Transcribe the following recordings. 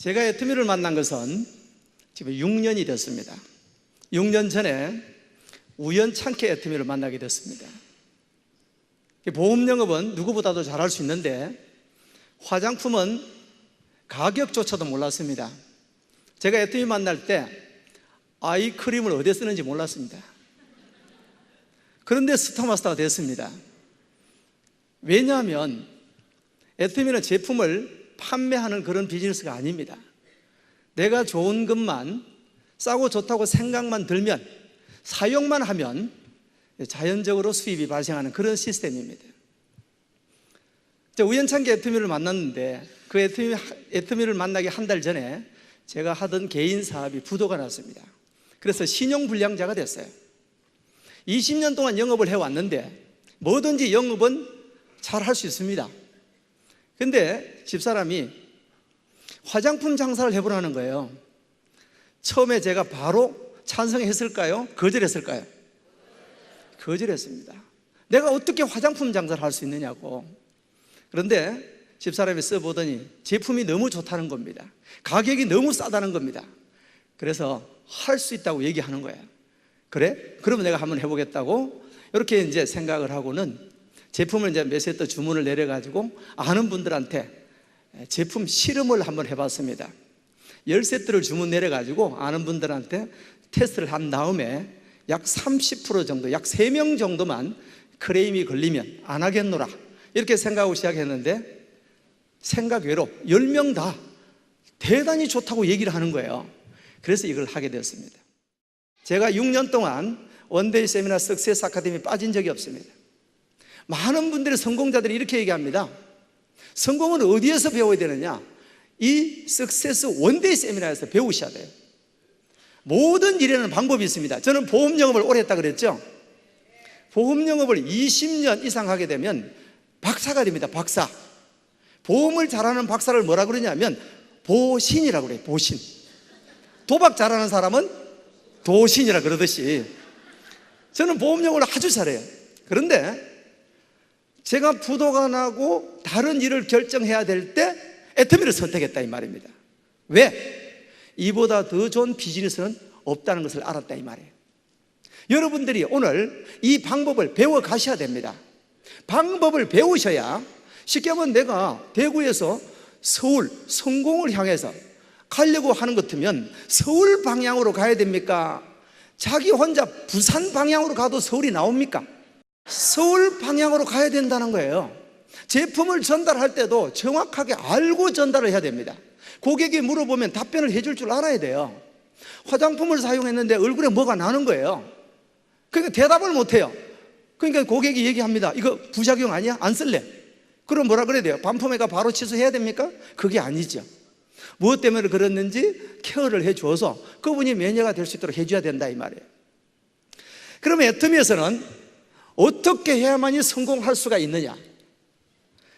제가 애터미를 만난 것은 지금 6년이 됐습니다. 6년 전에 우연찮게 애터미를 만나게 됐습니다. 보험 영업은 누구보다도 잘할 수 있는데 화장품은 가격조차도 몰랐습니다. 제가 애터미 만날 때 아이크림을 어디에 쓰는지 몰랐습니다. 그런데 스타마스터가 됐습니다. 왜냐하면 애터미는 제품을 판매하는 그런 비즈니스가 아닙니다. 내가 좋은 것만, 싸고 좋다고 생각만 들면, 사용만 하면 자연적으로 수입이 발생하는 그런 시스템입니다. 우연찮게 애터미를 만났는데 그 애터미를 만나기 한 달 전에 제가 하던 개인 사업이 부도가 났습니다. 그래서 신용불량자가 됐어요. 20년 동안 영업을 해왔는데 뭐든지 영업은 잘 할 수 있습니다. 근데 집사람이 화장품 장사를 해보라는 거예요. 처음에 제가 바로 찬성했을까요? 거절했을까요? 거절했습니다. 내가 어떻게 화장품 장사를 할 수 있느냐고. 그런데 집사람이 써보더니 제품이 너무 좋다는 겁니다. 가격이 너무 싸다는 겁니다. 그래서 할 수 있다고 얘기하는 거예요. 그래? 그러면 내가 한번 해보겠다고 이렇게 이제 생각을 하고는 제품을 이제 몇 세트 주문을 내려가지고 아는 분들한테 제품 실험을 한번 해봤습니다. 10세트를 주문 내려가지고 아는 분들한테 테스트를 한 다음에 약 30% 정도, 약 3명 정도만 크레임이 걸리면 안 하겠노라 이렇게 생각하고 시작했는데 생각 외로 10명 다 대단히 좋다고 얘기를 하는 거예요. 그래서 이걸 하게 되었습니다. 제가 6년 동안 원데이 세미나 석세스 아카데미에 빠진 적이 없습니다. 많은 분들의 성공자들이 이렇게 얘기합니다. 성공은 어디에서 배워야 되느냐? 이 석세스 원데이 세미나에서 배우셔야 돼요. 모든 일에는 방법이 있습니다. 저는 보험 영업을 오래 했다 그랬죠? 보험 영업을 20년 이상 하게 되면 박사가 됩니다. 박사. 보험을 잘하는 박사를 뭐라 그러냐면 보신이라고 그래요. 보신. 도박 잘하는 사람은 도신이라 그러듯이 저는 보험 영업을 아주 잘해요. 그런데 제가 부도가 나고 다른 일을 결정해야 될 때 애터미를 선택했다 이 말입니다. 왜? 이보다 더 좋은 비즈니스는 없다는 것을 알았다 이 말이에요. 여러분들이 오늘 이 방법을 배워 가셔야 됩니다. 방법을 배우셔야 쉽게 하면 내가 대구에서 서울 성공을 향해서 가려고 하는 것 같으면 서울 방향으로 가야 됩니까? 자기 혼자 부산 방향으로 가도 서울이 나옵니까? 서울 방향으로 가야 된다는 거예요. 제품을 전달할 때도 정확하게 알고 전달을 해야 됩니다. 고객이 물어보면 답변을 해줄 줄 알아야 돼요. 화장품을 사용했는데 얼굴에 뭐가 나는 거예요. 그러니까 대답을 못해요. 그러니까 고객이 얘기합니다. 이거 부작용 아니야? 안 쓸래. 그럼 뭐라 그래야 돼요? 반품회가 바로 취소해야 됩니까? 그게 아니죠. 무엇 때문에 그랬는지 케어를 해줘서 그분이 매니아가 될 수 있도록 해줘야 된다 이 말이에요. 그러면 애터미에서는 어떻게 해야만이 성공할 수가 있느냐?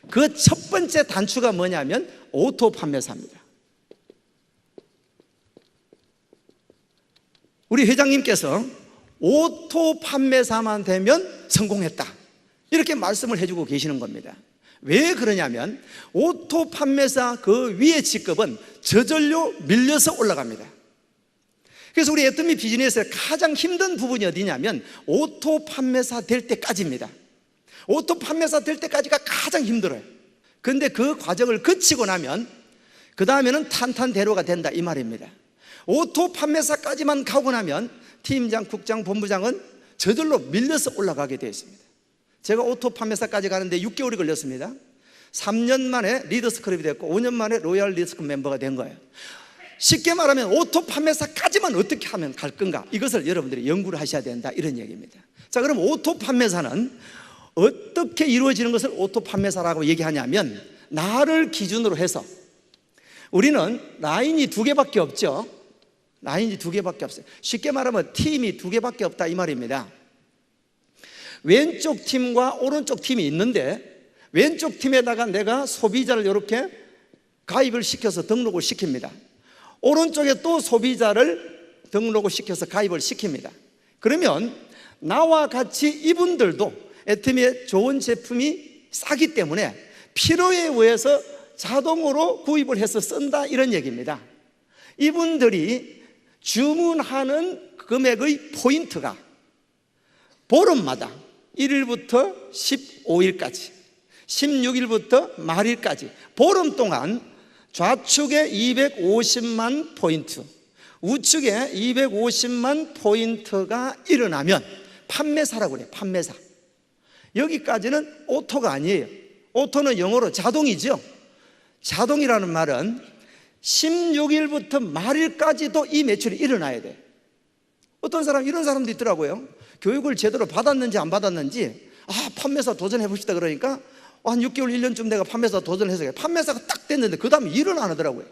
그 첫 번째 단추가 뭐냐면 오토 판매사입니다. 우리 회장님께서 오토 판매사만 되면 성공했다 이렇게 말씀을 해주고 계시는 겁니다. 왜 그러냐면 오토 판매사 그 위의 직급은 저절로 밀려서 올라갑니다. 그래서 우리 애터미 비즈니스의 가장 힘든 부분이 어디냐면 오토 판매사 될 때까지입니다. 오토 판매사 될 때까지가 가장 힘들어요. 그런데 그 과정을 거치고 나면 그 다음에는 탄탄대로가 된다 이 말입니다. 오토 판매사까지만 가고 나면 팀장, 국장, 본부장은 저절로 밀려서 올라가게 되어 있습니다. 제가 오토 판매사까지 가는데 6개월이 걸렸습니다. 3년 만에 리더스클럽이 됐고 5년 만에 로얄 리더스클럽 멤버가 된 거예요. 쉽게 말하면 오토 판매사까지만 어떻게 하면 갈 건가, 이것을 여러분들이 연구를 하셔야 된다 이런 얘기입니다. 자, 그럼 오토 판매사는 어떻게 이루어지는 것을 오토 판매사라고 얘기하냐면 나를 기준으로 해서 우리는 라인이 2개밖에 없죠. 라인이 2개밖에 없어요. 쉽게 말하면 팀이 2개밖에 없다 이 말입니다. 왼쪽 팀과 오른쪽 팀이 있는데 왼쪽 팀에다가 내가 소비자를 이렇게 가입을 시켜서 등록을 시킵니다. 오른쪽에 또 소비자를 등록을 시켜서 가입을 시킵니다. 그러면 나와 같이 이분들도 애터미의 좋은 제품이 싸기 때문에 필요에 의해서 자동으로 구입을 해서 쓴다 이런 얘기입니다. 이분들이 주문하는 금액의 포인트가 보름마다 1일부터 15일까지 16일부터 말일까지 보름 동안 좌측에 250만 포인트, 우측에 250만 포인트가 일어나면 판매사라고 그래요. 판매사. 여기까지는 오토가 아니에요. 오토는 영어로 자동이죠. 자동이라는 말은 16일부터 말일까지도 이 매출이 일어나야 돼. 어떤 사람, 이런 사람도 있더라고요. 교육을 제대로 받았는지 안 받았는지, 판매사 도전해 봅시다 그러니까 한 6개월, 1년쯤 내가 판매사 도전해서 판매사가 딱 됐는데 그 다음에 일은 안 하더라고요.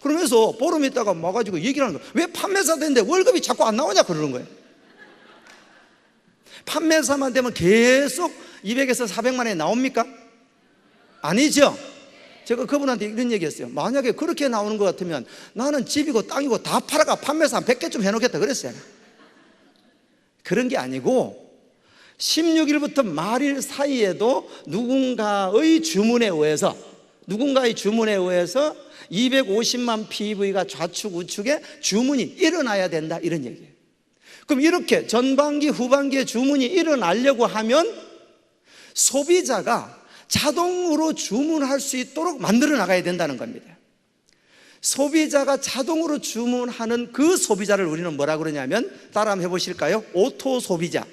그러면서 보름 있다가 와가지고 얘기를 하는 거예요. 왜 판매사 됐는데 월급이 자꾸 안 나오냐 그러는 거예요. 판매사만 되면 계속 200에서 400만 원이 나옵니까? 아니죠. 제가 그분한테 이런 얘기했어요. 만약에 그렇게 나오는 것 같으면 나는 집이고 땅이고 다 팔아가 판매사 한 100개쯤 해놓겠다 그랬어요. 그런 게 아니고 16일부터 말일 사이에도 누군가의 주문에 의해서 250만 PV가 좌측 우측에 주문이 일어나야 된다 이런 얘기예요. 그럼 이렇게 전반기 후반기에 주문이 일어나려고 하면 소비자가 자동으로 주문할 수 있도록 만들어 나가야 된다는 겁니다. 소비자가 자동으로 주문하는 그 소비자를 우리는 뭐라 그러냐면, 따라 한번 해보실까요? 오토 소비자.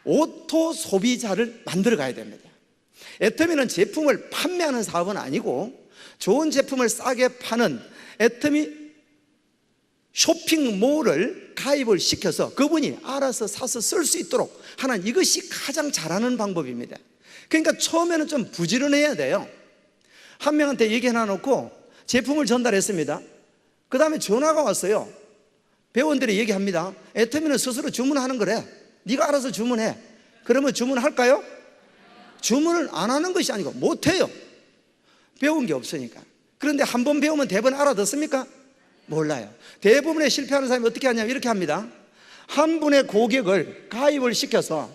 오토 소비자를 만들어 가야 됩니다. 애터미는 제품을 판매하는 사업은 아니고 좋은 제품을 싸게 파는 애터미 쇼핑몰을 가입을 시켜서 그분이 알아서 사서 쓸 수 있도록 하는, 이것이 가장 잘하는 방법입니다. 그러니까 처음에는 좀 부지런해야 돼요. 한 명한테 얘기 해놔놓고 제품을 전달했습니다. 그 다음에 전화가 왔어요. 회원들이 얘기합니다. 애터미는 스스로 주문하는 거래. 네가 알아서 주문해. 그러면 주문할까요? 주문을 안 하는 것이 아니고 못해요. 배운 게 없으니까. 그런데 한 번 배우면 대부분 알아듣습니까? 몰라요. 대부분의 실패하는 사람이 어떻게 하냐면 이렇게 합니다. 한 분의 고객을 가입을 시켜서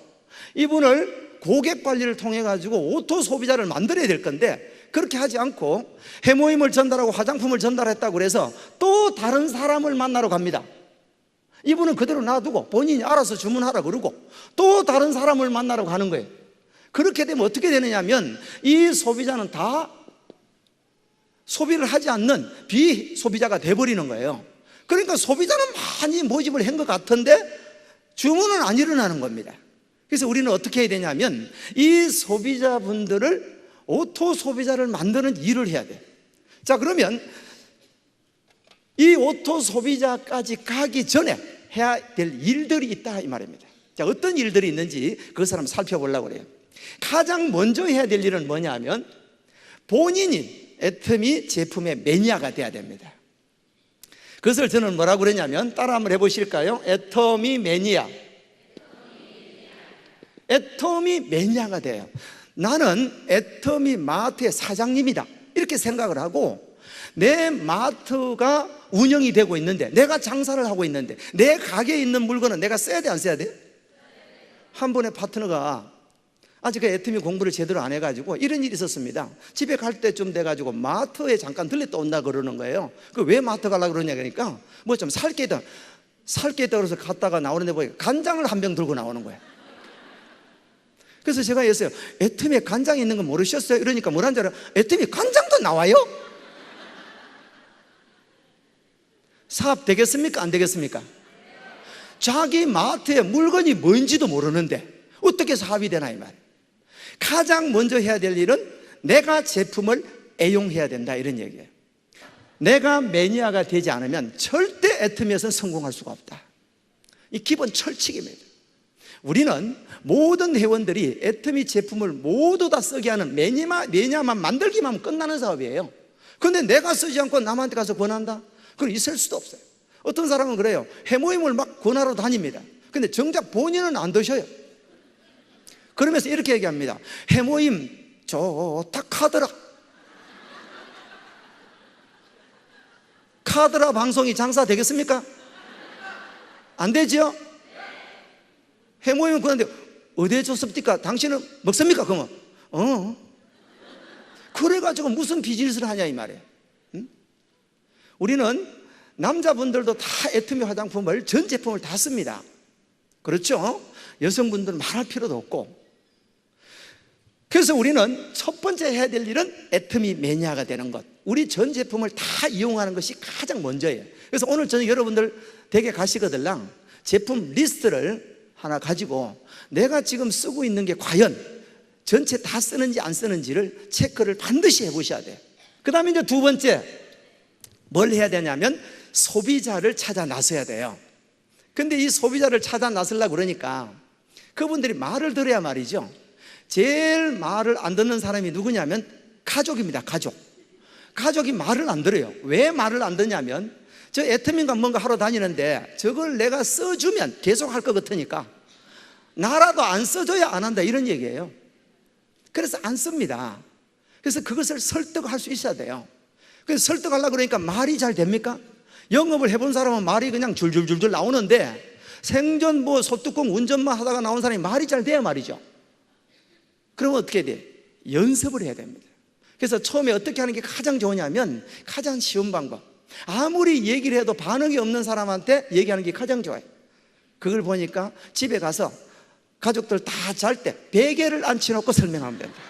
이분을 고객 관리를 통해 가지고 오토 소비자를 만들어야 될 건데, 그렇게 하지 않고 해모임을 전달하고 화장품을 전달했다고 해서 또 다른 사람을 만나러 갑니다. 이분은 그대로 놔두고 본인이 알아서 주문하라 그러고 또 다른 사람을 만나러 가는 거예요. 그렇게 되면 어떻게 되느냐면 이 소비자는 다 소비를 하지 않는 비소비자가 돼버리는 거예요. 그러니까 소비자는 많이 모집을 한 것 같은데 주문은 안 일어나는 겁니다. 그래서 우리는 어떻게 해야 되냐면 이 소비자분들을 오토 소비자를 만드는 일을 해야 돼요. 자, 그러면 이 오토 소비자까지 가기 전에 해야 될 일들이 있다 이 말입니다. 자, 어떤 일들이 있는지 그것을 한번 살펴보려고 그래요. 가장 먼저 해야 될 일은 뭐냐 하면 본인이 애터미 제품의 매니아가 돼야 됩니다. 그것을 저는 뭐라고 그러냐면, 따라 한번 해보실까요? 애터미 매니아. 애터미 매니아가 돼요. 나는 애터미 마트의 사장님이다 이렇게 생각을 하고, 내 마트가 운영이 되고 있는데, 내가 장사를 하고 있는데 내 가게에 있는 물건은 내가 써야 돼 안 써야 돼? 한 분의 파트너가 아직 그 애터미 공부를 제대로 안 해가지고 이런 일이 있었습니다. 집에 갈 때쯤 돼가지고 마트에 잠깐 들렸다 온다 그러는 거예요. 그 왜 마트 가려고 그러냐 그러니까 뭐 좀 살 게 있다 그래서 갔다가 나오는데 보니까 간장을 한 병 들고 나오는 거예요. 그래서 제가 했어요. 애터미에 간장이 있는 거 모르셨어요? 이러니까 뭐라는 줄 알아요? 애터미 간장도 나와요? 사업 되겠습니까? 안 되겠습니까? 자기 마트에 물건이 뭔지도 모르는데 어떻게 사업이 되나 이 말이에요. 가장 먼저 해야 될 일은 내가 제품을 애용해야 된다 이런 얘기예요. 내가 매니아가 되지 않으면 절대 애터미에서는 성공할 수가 없다. 이 기본 철칙입니다. 우리는 모든 회원들이 애터미 제품을 모두 다 쓰게 하는 매니아만 만들기만 하면 끝나는 사업이에요. 그런데 내가 쓰지 않고 남한테 가서 권한다? 그건 있을 수도 없어요. 어떤 사람은 그래요. 해모임을 막 권하러 다닙니다. 근데 정작 본인은 안 드셔요. 그러면서 이렇게 얘기합니다. 해모임 좋다 카더라. 카더라 방송이 장사 되겠습니까? 안 되죠? 해모임은 그런데 어디에 줬습니까? 당신은 먹습니까? 그러면 그래가지고 무슨 비즈니스를 하냐 이 말이에요. 응? 우리는 남자분들도 다 애터미 화장품을 전 제품을 다 씁니다. 그렇죠? 여성분들은 말할 필요도 없고. 그래서 우리는 첫 번째 해야 될 일은 애터미 매니아가 되는 것. 우리 전 제품을 다 이용하는 것이 가장 먼저예요. 그래서 오늘 저는 여러분들 댁에 가시거들랑 제품 리스트를 하나 가지고 내가 지금 쓰고 있는 게 과연 전체 다 쓰는지 안 쓰는지를 체크를 반드시 해보셔야 돼요. 그 다음에 이제 두 번째 뭘 해야 되냐면 소비자를 찾아 나서야 돼요. 근데 이 소비자를 찾아 나서려고 그러니까 그분들이 말을 들어야 말이죠. 제일 말을 안 듣는 사람이 누구냐면 가족입니다. 가족이 말을 안 들어요. 왜 말을 안 듣냐면 저 애터미인가 뭔가 하러 다니는데 저걸 내가 써주면 계속 할 것 같으니까 나라도 안 써줘야 안 한다 이런 얘기예요. 그래서 안 씁니다. 그래서 그것을 설득할 수 있어야 돼요. 그래서 설득하려고 그러니까 말이 잘 됩니까? 영업을 해본 사람은 말이 그냥 줄줄줄줄 나오는데 생전 뭐 소뚜껑 운전만 하다가 나온 사람이 말이 잘 돼야 말이죠. 그러면 어떻게 해야 돼요? 연습을 해야 됩니다. 그래서 처음에 어떻게 하는 게 가장 좋으냐면 가장 쉬운 방법, 아무리 얘기를 해도 반응이 없는 사람한테 얘기하는 게 가장 좋아요. 그걸 보니까 집에 가서 가족들 다 잘 때 베개를 앉혀놓고 설명하면 됩니다.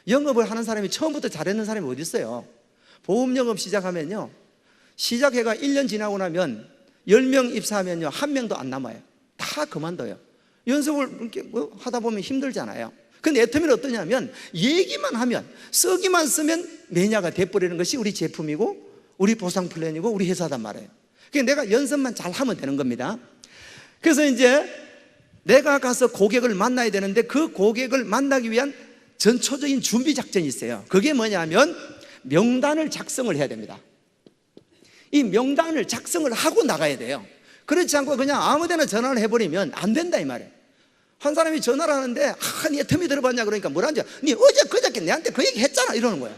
영업을 하는 사람이 처음부터 잘했는 사람이 어디 있어요? 보험 영업 시작하면요, 시작해가 1년 지나고 나면 10명 입사하면요 1명도 안 남아요. 다 그만둬요. 연습을 이렇게 뭐 하다 보면 힘들잖아요. 근데 애터미는 어떠냐면 얘기만 하면, 쓰기만 쓰면 매니아가 돼버리는 것이 우리 제품이고 우리 보상 플랜이고 우리 회사단 말이에요. 그러니까 내가 연습만 잘 하면 되는 겁니다. 그래서 이제 내가 가서 고객을 만나야 되는데 그 고객을 만나기 위한 전초적인 준비 작전이 있어요. 그게 뭐냐면 명단을 작성을 해야 됩니다. 이 명단을 작성을 하고 나가야 돼요. 그렇지 않고 그냥 아무데나 전화를 해버리면 안 된다 이 말이에요. 한 사람이 전화를 하는데 니 애터미 들어봤냐 그러니까 뭐라는지, 니 어제 그저께 내한테 그 얘기 했잖아 이러는 거예요.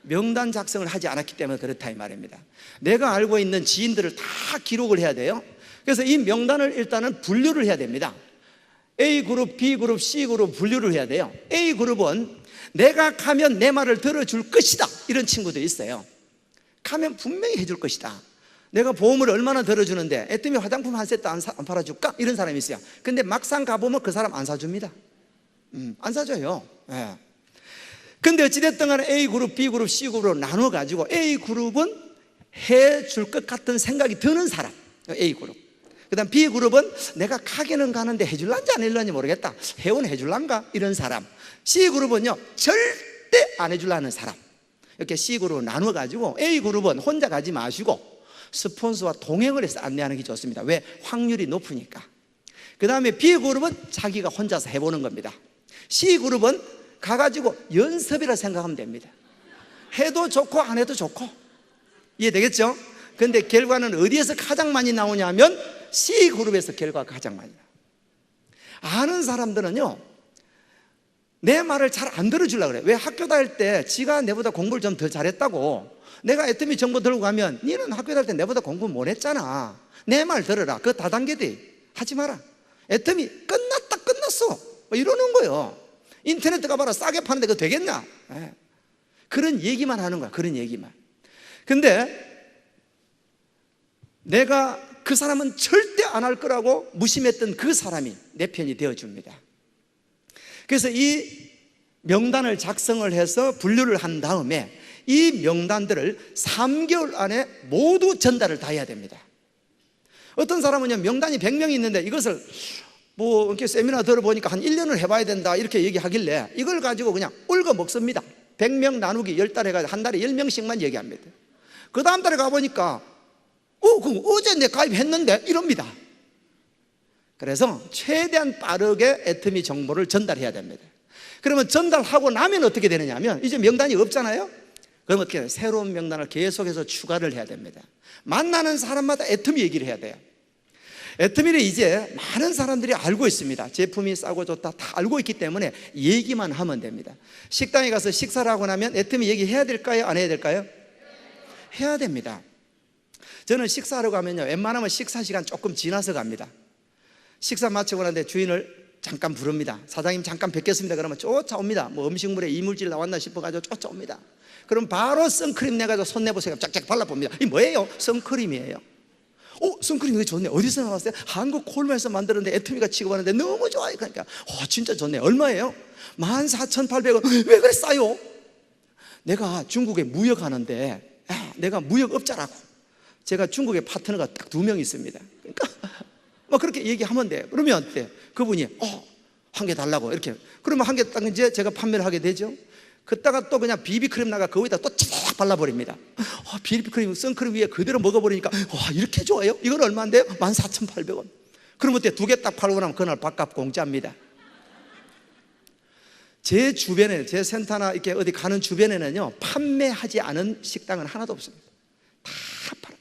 명단 작성을 하지 않았기 때문에 그렇다 이 말입니다. 내가 알고 있는 지인들을 다 기록을 해야 돼요. 그래서 이 명단을 일단은 분류를 해야 됩니다. A그룹, B그룹, C그룹 분류를 해야 돼요. A그룹은 내가 가면 내 말을 들어줄 것이다 이런 친구들이 있어요. 가면 분명히 해줄 것이다. 내가 보험을 얼마나 들어주는데 애터미 화장품 한 세트 안 팔아줄까? 이런 사람이 있어요. 근데 막상 가보면 그 사람 안 사줍니다. 안 사줘요. 예. 근데 어찌됐든 간에 A그룹, B그룹, C그룹으로 나눠가지고 A그룹은 해줄 것 같은 생각이 드는 사람, A그룹. 그 다음 B그룹은 내가 가게는 가는데 해줄란지 안 해줄란지 모르겠다, 회원 해줄란가? 이런 사람. C그룹은요 절대 안 해줄라는 사람. 이렇게 C그룹으로 나눠가지고 A그룹은 혼자 가지 마시고 스폰서와 동행을 해서 안내하는 게 좋습니다. 왜? 확률이 높으니까. 그 다음에 B그룹은 자기가 혼자서 해보는 겁니다. C그룹은 가가지고 연습이라 생각하면 됩니다. 해도 좋고 안 해도 좋고. 이해되겠죠? 근데 결과는 어디에서 가장 많이 나오냐면 C그룹에서 결과가 가장 많이 나와요. 아는 사람들은요 내 말을 잘 안 들어주려고 그래요. 왜? 학교 다닐 때 지가 내보다 공부를 좀 더 잘했다고 내가 애터미 정보 들고 가면 니는 학교 다닐 때 내보다 공부 못 했잖아, 내 말 들어라, 그거 다단계돼, 하지 마라, 애터미 끝났다 끝났어 뭐 이러는 거예요. 인터넷 가봐라, 싸게 파는데 그거 되겠냐? 네. 그런 얘기만 하는 거야. 그런 얘기만. 근데 내가 그 사람은 절대 안 할 거라고 무심했던 그 사람이 내 편이 되어줍니다. 그래서 이 명단을 작성을 해서 분류를 한 다음에 이 명단들을 3개월 안에 모두 전달을 다 해야 됩니다. 어떤 사람은요 명단이 100명이 있는데 이것을 뭐 이렇게 세미나 들어보니까 한 1년을 해봐야 된다 이렇게 얘기하길래 이걸 가지고 그냥 울고 먹습니다. 100명 나누기 10달 해가지고 한 달에 10명씩만 얘기합니다. 그 다음 달에 가보니까 그럼 어제 내 가입했는데 이럽니다. 그래서 최대한 빠르게 애터미 정보를 전달해야 됩니다. 그러면 전달하고 나면 어떻게 되느냐 하면 이제 명단이 없잖아요. 그럼 어떻게 해요? 새로운 명단을 계속해서 추가를 해야 됩니다. 만나는 사람마다 애터미 얘기를 해야 돼요. 애터미를 이제 많은 사람들이 알고 있습니다. 제품이 싸고 좋다 다 알고 있기 때문에 얘기만 하면 됩니다. 식당에 가서 식사를 하고 나면 애터미 얘기해야 될까요? 안 해야 될까요? 해야 됩니다. 저는 식사하러 가면요 웬만하면 식사 시간 조금 지나서 갑니다. 식사 마치고 나는데 주인을 잠깐 부릅니다. 사장님 잠깐 뵙겠습니다. 그러면 쫓아옵니다. 뭐 음식물에 이물질 나왔나 싶어가지고 쫓아옵니다. 그럼 바로 선크림 내가지고 손 내보세요. 쫙쫙 발라봅니다. 이 뭐예요? 선크림이에요. 선크림 되게 좋네. 어디서 나왔어요? 한국 콜메에서 만드는데 애터미가 취급하는데 너무 좋아요. 그러니까 진짜 좋네. 얼마예요? 14,800원. 왜 그래 싸요? 내가 중국에 무역하는데 내가 무역업자라고. 제가 중국에 파트너가 딱 2명 있습니다. 그러니까 뭐 그렇게 얘기하면 돼. 그러면 어때? 그분이 한 개 달라고 이렇게. 그러면 한 개 딱 이제 제가 판매를 하게 되죠. 그따가 또 그냥 비비크림 나가 거기다 또 쫙 발라버립니다. 비비크림, 선크림 위에 그대로 먹어버리니까 이렇게 좋아요? 이건 얼마인데요? 14,800원. 그러면 어때? 2개 딱 팔고 나면 그날 밥값 공짜입니다. 제 주변에, 제 센터나 이렇게 어디 가는 주변에는요, 판매하지 않은 식당은 하나도 없습니다. 다 팔아요.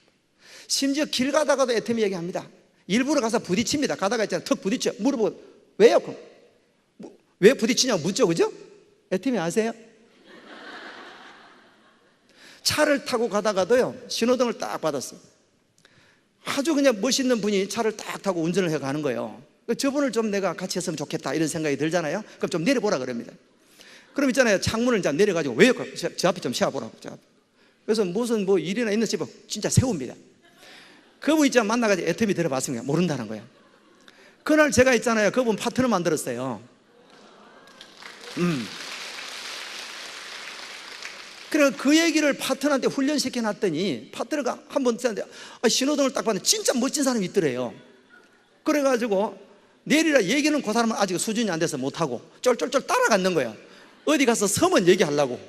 심지어 길 가다가도 애터미 얘기합니다. 일부러 가서 부딪힙니다. 가다가 있잖아요, 턱 부딪혀. 물어보고 왜요? 그럼 왜 부딪히냐고 묻죠, 그죠? 애터미 아세요? 차를 타고 가다가도요, 신호등을 딱 받았어요. 아주 그냥 멋있는 분이 차를 딱 타고 운전을 해 가는 거예요. 저분을 좀 내가 같이 했으면 좋겠다 이런 생각이 들잖아요. 그럼 좀 내려보라 그럽니다. 그럼 있잖아요, 창문을 이제 내려가지고 왜요? 저 앞에 좀 세워보라고. 그래서 무슨 뭐 일이나 있는 집은 진짜 세웁니다. 그분 있잖아요, 만나가지고 애터미 들어봤습니다. 모른다는 거예요. 그날 제가 있잖아요, 그분 파트너 만들었어요. 그래 그 얘기를 파트너한테 훈련시켜 놨더니 파트너가 한번 쓰는데 신호등을 딱 봤는데 진짜 멋진 사람이 있더래요. 그래가지고 내리라 얘기는 그 사람은 아직 수준이 안 돼서 못하고 쫄쫄쫄 따라갔는 거예요. 어디 가서 서면 얘기하려고.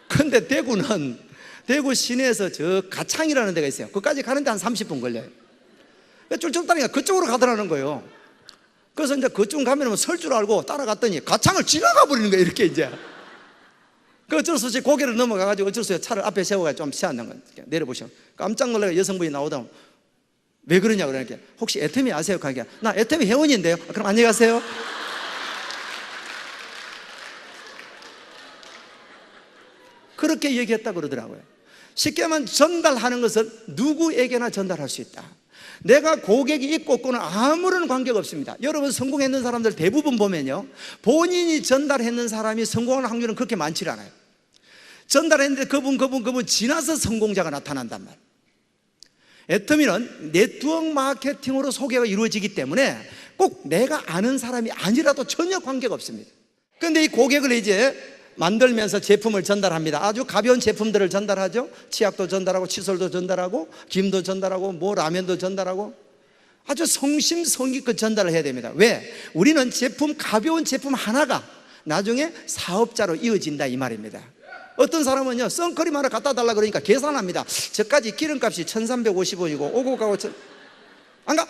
근데 대구 시내에서 저 가창이라는 데가 있어요. 그까지 가는데 한 30분 걸려요. 쫄쫄 따라니까 그쪽으로 가더라는 거예요. 그래서 이제 그쪽 가면 설 줄 알고 따라갔더니 가창을 지나가 버리는 거예요. 이렇게 이제. 그 어쩔 수 없이 고개를 넘어가가지고 어쩔 수 없이 차를 앞에 세워가지고 좀 세웠는 거예요. 내려보시면 깜짝 놀라서 여성분이 나오다 왜 그러냐고 그러니까 혹시 애터미 아세요? 그러니까 나 애터미 회원인데요. 그럼 안녕히 가세요. 그렇게 얘기했다 그러더라고요. 쉽게 말하면 전달하는 것은 누구에게나 전달할 수 있다. 내가 고객이 있고 없고는 아무런 관계가 없습니다. 여러분 성공했는 사람들 대부분 보면요, 본인이 전달했는 사람이 성공하는 확률은 그렇게 많지 않아요. 전달했는데 그분 지나서 성공자가 나타난단 말이에요. 애터미는 네트워크 마케팅으로 소개가 이루어지기 때문에 꼭 내가 아는 사람이 아니라도 전혀 관계가 없습니다. 그런데 이 고객을 이제 만들면서 제품을 전달합니다. 아주 가벼운 제품들을 전달하죠. 치약도 전달하고 칫솔도 전달하고 김도 전달하고 뭐 라면도 전달하고 아주 성심성의껏 전달을 해야 됩니다. 왜? 우리는 가벼운 제품 하나가 나중에 사업자로 이어진다 이 말입니다. 어떤 사람은요, 선크림 하나 갖다 달라 그러니까 계산합니다. 저까지 기름값이 1,350원이고 오고 가고 안 가?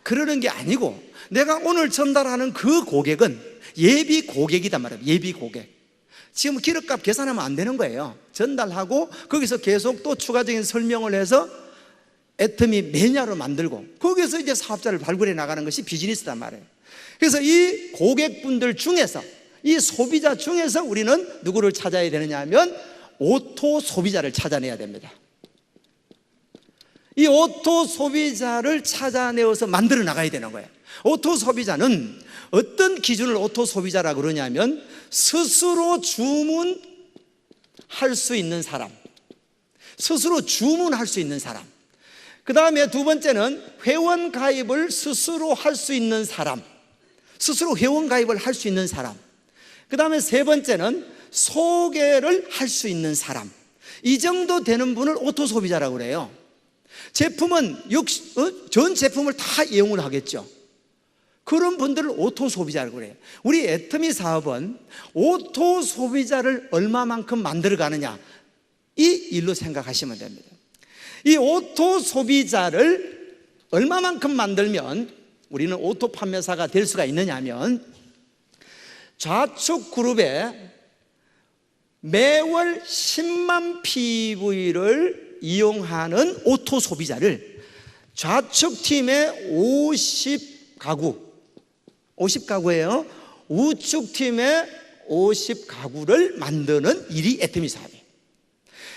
그러는 게 아니고 내가 오늘 전달하는 그 고객은 예비 고객이단 말이에요. 예비 고객. 지금 기름값 계산하면 안 되는 거예요. 전달하고 거기서 계속 또 추가적인 설명을 해서 애터미 매니아로 만들고 거기서 이제 사업자를 발굴해 나가는 것이 비즈니스단 말이에요. 그래서 이 고객분들 중에서, 이 소비자 중에서 우리는 누구를 찾아야 되느냐 하면 오토 소비자를 찾아내야 됩니다. 이 오토 소비자를 찾아내어서 만들어 나가야 되는 거예요. 오토 소비자는 어떤 기준을 오토 소비자라고 그러냐면 스스로 주문할 수 있는 사람, 스스로 주문할 수 있는 사람. 그 다음에 두 번째는 회원 가입을 스스로 할 수 있는 사람, 스스로 회원 가입을 할 수 있는 사람. 그 다음에 세 번째는 소개를 할 수 있는 사람. 이 정도 되는 분을 오토 소비자라고 그래요. 제품은 전 제품을 다 이용을 하겠죠. 그런 분들을 오토 소비자라고 그래요. 우리 애터미 사업은 오토 소비자를 얼마만큼 만들어 가느냐, 이 일로 생각하시면 됩니다. 이 오토 소비자를 얼마만큼 만들면 우리는 오토 판매사가 될 수가 있느냐 하면 좌측 그룹에 매월 10만 PV를 이용하는 오토 소비자를 좌측 팀의 50가구예요. 우측 팀의 50가구를 만드는 일이 애터미 사업이에요.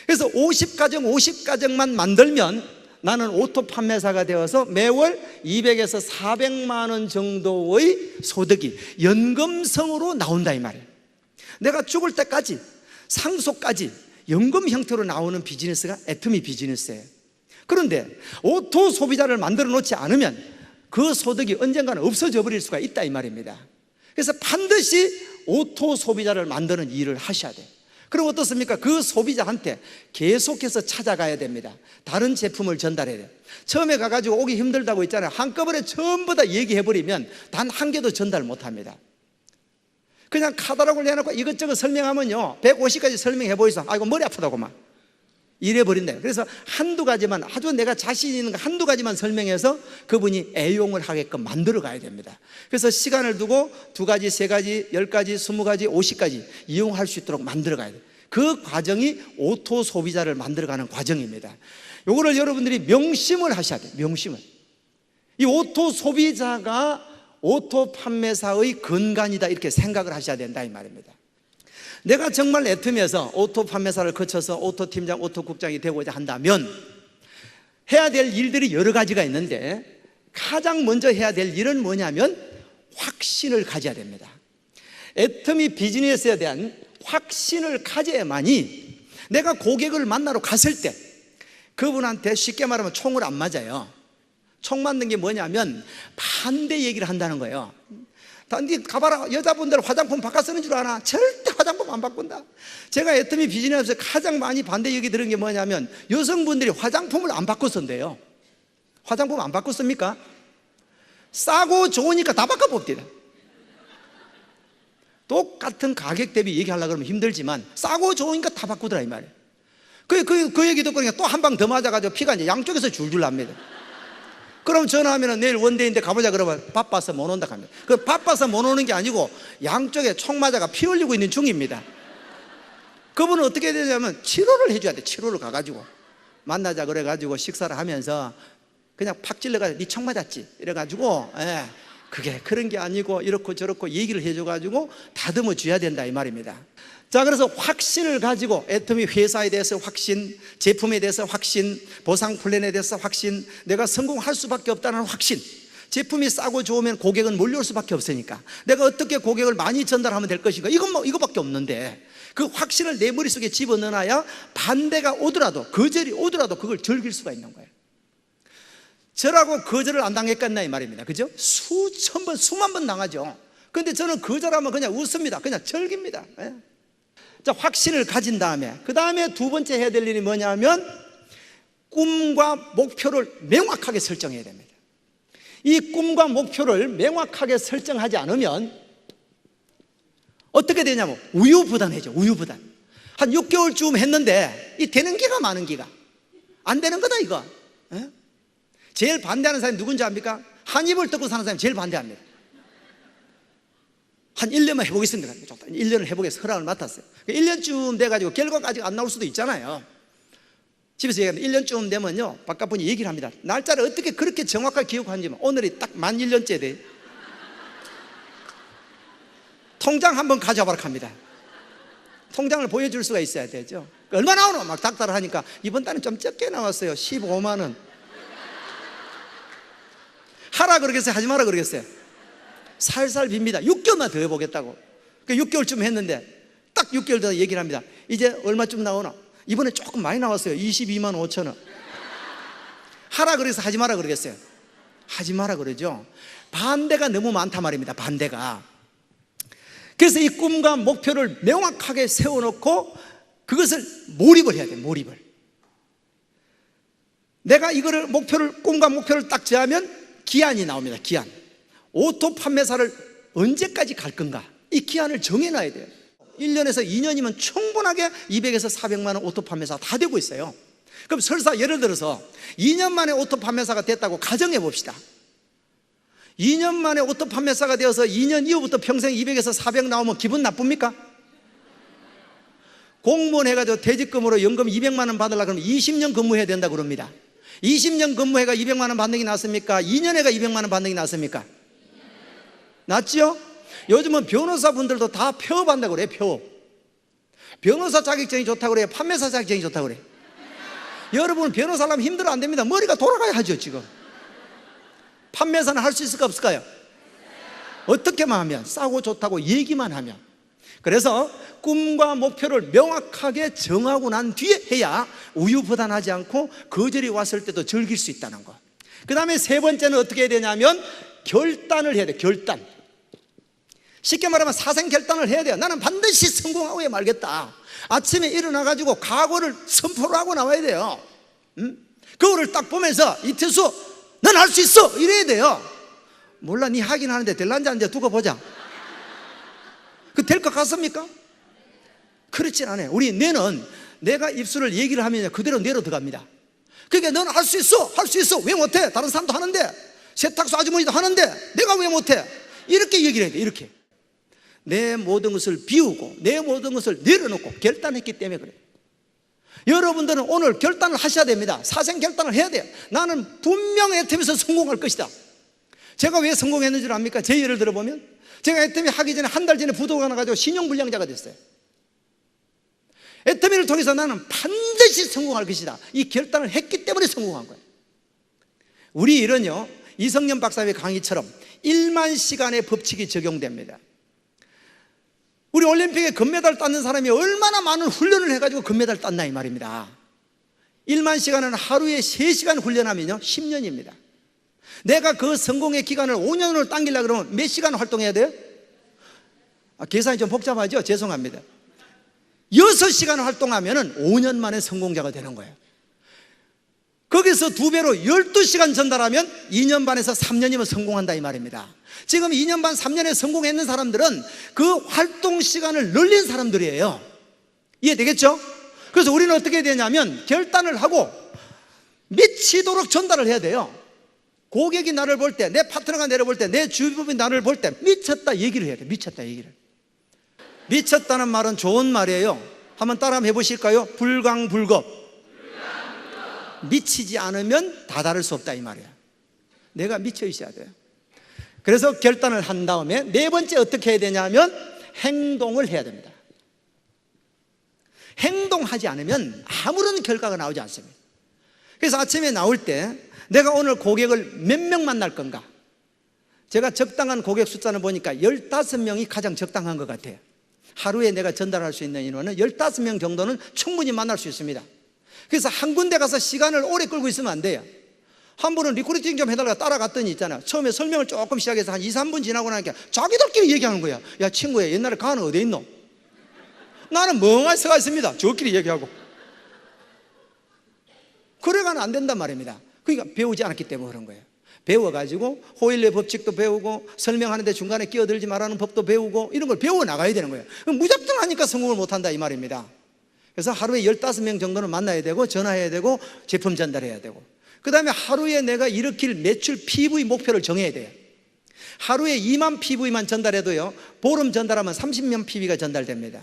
그래서 50가정만 만들면 나는 오토 판매사가 되어서 매월 200에서 400만 원 정도의 소득이 연금성으로 나온다 이 말이에요. 내가 죽을 때까지 상속까지 연금 형태로 나오는 비즈니스가 애터미 비즈니스예요. 그런데 오토 소비자를 만들어 놓지 않으면 그 소득이 언젠가는 없어져 버릴 수가 있다 이 말입니다. 그래서 반드시 오토 소비자를 만드는 일을 하셔야 돼요. 그럼 어떻습니까? 그 소비자한테 계속해서 찾아가야 됩니다. 다른 제품을 전달해야 돼요. 처음에 가가지고 오기 힘들다고 했잖아요. 한꺼번에 전부 다 얘기해버리면 단 한 개도 전달 못합니다. 그냥 카탈로그를 내놓고 이것저것 설명하면요 150가지 설명해 보이소. 아이고 머리 아프다고 막 이래버린대요. 그래서 한두 가지만, 아주 내가 자신 있는 거 한두 가지만 설명해서 그분이 애용을 하게끔 만들어 가야 됩니다. 그래서 시간을 두고 2가지, 3가지, 10가지, 20가지, 50가지 이용할 수 있도록 만들어 가야 돼요. 그 과정이 오토 소비자를 만들어가는 과정입니다. 요거를 여러분들이 명심을 하셔야 돼요. 명심을. 이 오토 소비자가 오토 판매사의 근간이다 이렇게 생각을 하셔야 된다 이 말입니다. 내가 정말 애터미에서 오토 판매사를 거쳐서 오토 팀장, 오토 국장이 되고자 한다면 해야 될 일들이 여러 가지가 있는데 가장 먼저 해야 될 일은 뭐냐면 확신을 가져야 됩니다. 애터미 비즈니스에 대한 확신을 가져야만이 내가 고객을 만나러 갔을 때 그분한테 쉽게 말하면 총을 안 맞아요. 총 맞는 게 뭐냐면 반대 얘기를 한다는 거예요. 니 가봐라, 여자분들 화장품 바꿔 쓰는 줄 아나? 절대 화장품 안 바꾼다. 제가 애터미 비즈니스에서 가장 많이 반대 얘기 들은 게 뭐냐면 여성분들이 화장품을 안 바꿔 쓴대요. 화장품 안 바꿔 씁니까? 싸고 좋으니까 다 바꿔 봅니다. 똑같은 가격 대비 얘기하려고 그러면 힘들지만 싸고 좋으니까 다 바꾸더라 이 말이에요. 그 얘기 듣고 또 한 방 더 맞아가지고 피가 이제 양쪽에서 줄줄 납니다. 그럼 전화하면 내일 원데이인데 가보자 그러면 바빠서 못 온다 합니다. 그 바빠서 못 오는 게 아니고 양쪽에 총 맞아가 피 흘리고 있는 중입니다. 그분은 어떻게 되냐면 치료를 해줘야 돼. 치료를 가가지고 만나자 그래가지고 식사를 하면서 그냥 팍 찔러가지고 니 총 맞았지 이래가지고 그게 그런 게 아니고 이렇고 저렇고 얘기를 해줘가지고 다듬어 줘야 된다 이 말입니다. 자, 그래서 확신을 가지고 애터미 회사에 대해서 확신, 제품에 대해서 확신, 보상 플랜에 대해서 확신, 내가 성공할 수밖에 없다는 확신. 제품이 싸고 좋으면 고객은 몰려올 수밖에 없으니까 내가 어떻게 고객을 많이 전달하면 될 것인가, 이거밖에 없는데 그 확신을 내 머릿속에 집어넣어놔야 반대가 오더라도, 거절이 오더라도 그걸 즐길 수가 있는 거예요. 저라고 거절을 안 당했겠나 이 말입니다. 그죠? 수천 번, 수만 번 당하죠. 근데 저는 거절하면 그냥 웃습니다. 그냥 즐깁니다. 자, 확신을 가진 다음에 그 다음에 두 번째 해야 될 일이 뭐냐면 꿈과 목표를 명확하게 설정해야 됩니다. 이 꿈과 목표를 명확하게 설정하지 않으면 어떻게 되냐면 우유부단해져. 우유부단. 한 6개월쯤 했는데 이 되는 기가 많은 기가 안 되는 거다 이거. 제일 반대하는 사람이 누군지 압니까? 한 입을 뜯고 사는 사람이 제일 반대합니다. 한 1년만 해보겠습니다. 1년을 해보겠습니다. 허락을 맡았어요. 1년쯤 돼가지고 결과가 아직 안 나올 수도 있잖아요. 집에서 얘기하는데 1년쯤 되면요 바깥분이 얘기를 합니다. 날짜를 어떻게 그렇게 정확하게 기억하는지. 오늘이 딱 만 1년째 돼. 통장 한번 가져와라 합니다. 통장을 보여줄 수가 있어야 되죠. 얼마 나오노? 막 닥달을 하니까 이번 달은 좀 적게 나왔어요. 15만 원. 하라 그러겠어요? 하지 마라 그러겠어요? 살살 빕니다. 6개월만 더 해보겠다고. 6개월쯤 했는데 딱 6개월 더 얘기를 합니다. 이제 얼마쯤 나오나? 이번에 조금 많이 나왔어요. 22만 5천 원. 하라 그래서 하지 마라 그러겠어요? 하지 마라 그러죠. 반대가 너무 많단 말입니다. 반대가. 그래서 이 꿈과 목표를 명확하게 세워놓고 그것을 몰입을 해야 돼요. 몰입을. 내가 이거를 꿈과 목표를 딱 정하면 기한이 나옵니다. 기한. 오토 판매사를 언제까지 갈 건가? 이 기한을 정해놔야 돼요. 1년에서 2년이면 충분하게 200에서 400만 원 오토 판매사가 다 되고 있어요. 그럼 설사 예를 들어서 2년 만에 오토 판매사가 됐다고 가정해 봅시다. 2년 만에 오토 판매사가 되어서 2년 이후부터 평생 200에서 400 나오면 기분 나쁩니까? 공무원 해가지고 퇴직금으로 연금 200만 원 받으려고 그러면 20년 근무해야 된다고 그럽니다. 20년 근무해가 200만 원 받는 게 낫습니까? 2년 해가 200만 원 받는 게 낫습니까? 낫죠? 요즘은 변호사분들도 다 폐업한다고 그래요. 폐업. 변호사 자격증이 좋다고 그래요? 판매사 자격증이 좋다고 그래요? 여러분 변호사라면 힘들어 안 됩니다. 머리가 돌아가야 하죠. 지금 판매사는 할 수 있을까 없을까요? 어떻게만 하면, 싸고 좋다고 얘기만 하면. 그래서 꿈과 목표를 명확하게 정하고 난 뒤에 해야 우유부단하지 않고 거절이 왔을 때도 즐길 수 있다는 것. 그 다음에 세 번째는 어떻게 해야 되냐면 결단을 해야 돼. 결단. 쉽게 말하면 사생결단을 해야 돼요. 나는 반드시 성공하고 말겠다. 아침에 일어나가지고 각오를 선포를 하고 나와야 돼요. 그거를 딱 보면서 이태수 넌 할 수 있어 이래야 돼요. 몰라, 니 하긴 하는데 될란지 안 돼 두고 보자. 그 될 것 같습니까? 그렇진 않아요. 우리 뇌는 내가 입술을 얘기를 하면 그대로 뇌로 들어갑니다. 그러니까 넌 할 수 있어, 할 수 있어. 왜 못해? 다른 사람도 하는데, 세탁소 아주머니도 하는데 내가 왜 못해? 이렇게 얘기를 해야 돼. 이렇게 내 모든 것을 비우고 내 모든 것을 내려놓고 결단했기 때문에 그래요. 여러분들은 오늘 결단을 하셔야 됩니다. 사생 결단을 해야 돼요. 나는 분명 애텀에서 성공할 것이다. 제가 왜 성공했는 줄 압니까? 제 예를 들어보면 제가 애터미 하기 전에 한 달 전에 부도가 나가지고 신용불량자가 됐어요. 애터미를 통해서 나는 반드시 성공할 것이다. 이 결단을 했기 때문에 성공한 거예요. 우리 일은요, 이성년 박사의 강의처럼 1만 시간의 법칙이 적용됩니다. 우리 올림픽에 금메달 땄는 사람이 얼마나 많은 훈련을 해가지고 금메달 땄나 이 말입니다. 1만 시간은 하루에 3시간 훈련하면요 10년입니다. 내가 그 성공의 기간을 5년으로 당기려고 그러면 몇 시간 활동해야 돼요? 계산이 좀 복잡하죠? 죄송합니다. 6시간 활동하면 5년 만에 성공자가 되는 거예요. 거기서 2배로 12시간 전달하면 2년 반에서 3년이면 성공한다 이 말입니다. 지금 2년 반 3년에 성공했는 사람들은 그 활동 시간을 늘린 사람들이에요. 이해되겠죠? 그래서 우리는 어떻게 해야 되냐면 결단을 하고 미치도록 전달을 해야 돼요. 고객이 나를 볼 때, 내 파트너가 나를 볼 때, 내 주변이 나를 볼 때 미쳤다 얘기를 해야 돼. 미쳤다 얘기를. 미쳤다는 말은 좋은 말이에요. 한번 따라 한번 해보실까요? 불광불급. 미치지 않으면 다다를 수 없다 이 말이야. 내가 미쳐 있어야 돼요. 그래서 결단을 한 다음에 네 번째 어떻게 해야 되냐면 행동을 해야 됩니다. 행동하지 않으면 아무런 결과가 나오지 않습니다. 그래서 아침에 나올 때 내가 오늘 고객을 몇 명 만날 건가? 제가 적당한 고객 숫자는 보니까 15명이 가장 적당한 것 같아요. 하루에 내가 전달할 수 있는 인원은 15명 정도는 충분히 만날 수 있습니다. 그래서 한 군데 가서 시간을 오래 끌고 있으면 안 돼요. 한 분은 리크루팅 좀 해달라고 따라갔더니 있잖아, 처음에 설명을 조금 시작해서 한 2, 3분 지나고 나니까 자기들끼리 얘기하는 거야. 야 친구야, 옛날에 가는 어디 있노? 나는 멍하니 서가 있습니다. 저끼리 얘기하고. 그래가는 안 된단 말입니다. 그러니까 배우지 않았기 때문에 그런 거예요. 배워가지고 호일의 법칙도 배우고 설명하는데 중간에 끼어들지 말라는 법도 배우고 이런 걸 배워 나가야 되는 거예요. 무작정 하니까 성공을 못한다 이 말입니다. 그래서 하루에 15명 정도는 만나야 되고 전화해야 되고 제품 전달해야 되고, 그 다음에 하루에 내가 일으킬 매출 PV 목표를 정해야 돼요. 하루에 2만 PV만 전달해도요 보름 전달하면 30만 PV가 전달됩니다.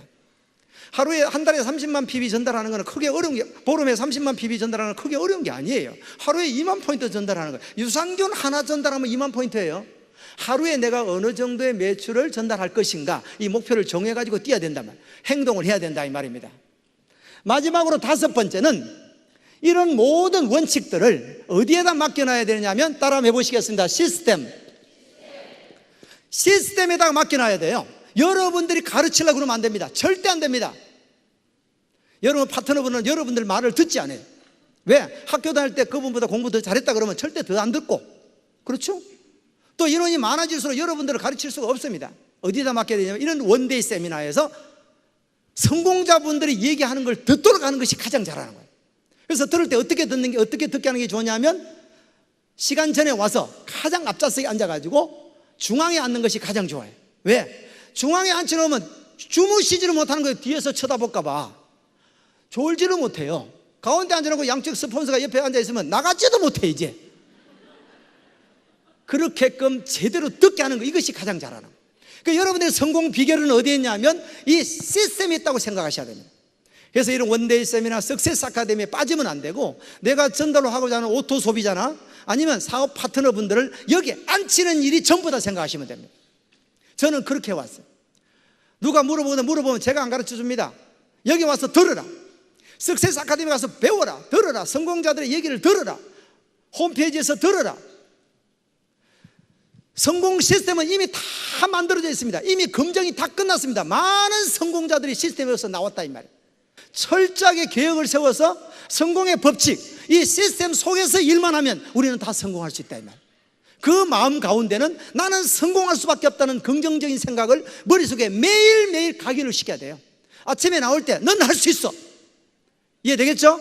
하루에 한 달에 30만 PV 전달하는 거는 크게 어려운 게, 보름에 30만 PV 전달하는 건 크게 어려운 게 아니에요. 하루에 2만 포인트 전달하는 거예요. 유산균 하나 전달하면 2만 포인트예요. 하루에 내가 어느 정도의 매출을 전달할 것인가, 이 목표를 정해가지고 뛰어야 된단 말이에요. 행동을 해야 된다 이 말입니다. 마지막으로 5번째는 이런 모든 원칙들을 어디에다 맡겨놔야 되냐면 따라 해보시겠습니다. 시스템에다가 맡겨놔야 돼요. 여러분들이 가르치려고 그러면 안 됩니다. 절대 안 됩니다. 여러분 파트너분은 여러분들 말을 듣지 않아요. 왜? 학교 다닐 때 그분보다 공부 더 잘했다 그러면 절대 더 안 듣고, 그렇죠? 또 인원이 많아질수록 여러분들을 가르칠 수가 없습니다. 어디다 맡겨야 되냐면 이런 원데이 세미나에서 성공자분들이 얘기하는 걸 듣도록 하는 것이 가장 잘하는 거예요. 그래서 들을 때 어떻게 듣는 게, 어떻게 듣게 하는 게 좋냐면 시간 전에 와서 가장 앞좌석에 앉아가지고 중앙에 앉는 것이 가장 좋아요. 왜? 중앙에 앉혀놓으면 주무시지를 못하는 거예요. 뒤에서 쳐다볼까봐 졸지를 못해요. 가운데 앉아놓고 양쪽 스폰서가 옆에 앉아있으면 나가지도 못해. 이제 그렇게끔 제대로 듣게 하는 거, 이것이 가장 잘하는 거예요. 그러니까 여러분들의 성공 비결은 어디에 있냐면 이 시스템이 있다고 생각하셔야 됩니다. 그래서 이런 원데이 세미나, 석세스 아카데미에 빠지면 안 되고, 내가 전달로 하고자 하는 오토 소비자나 아니면 사업 파트너분들을 여기에 앉히는 일이 전부 다 생각하시면 됩니다. 저는 그렇게 왔어요. 누가 물어보면 제가 안 가르쳐 줍니다. 여기 와서 들으라. 석세스 아카데미 가서 배워라, 들어라. 성공자들의 얘기를 들어라. 홈페이지에서 들어라. 성공 시스템은 이미 다 만들어져 있습니다. 이미 검증이 다 끝났습니다. 많은 성공자들이 시스템에서 나왔다 이 말이에요. 철저하게 계획을 세워서 성공의 법칙, 이 시스템 속에서 일만 하면 우리는 다 성공할 수 있다 이 말이에요. 그 마음 가운데는 나는 성공할 수밖에 없다는 긍정적인 생각을 머릿속에 매일매일 각인을 시켜야 돼요. 아침에 나올 때 넌 할 수 있어. 이해되겠죠?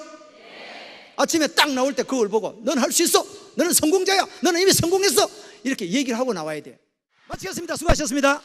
아침에 딱 나올 때 그걸 보고 넌 할 수 있어. 너는 성공자야. 너는 이미 성공했어. 이렇게 얘기를 하고 나와야 돼요. 마치겠습니다. 수고하셨습니다.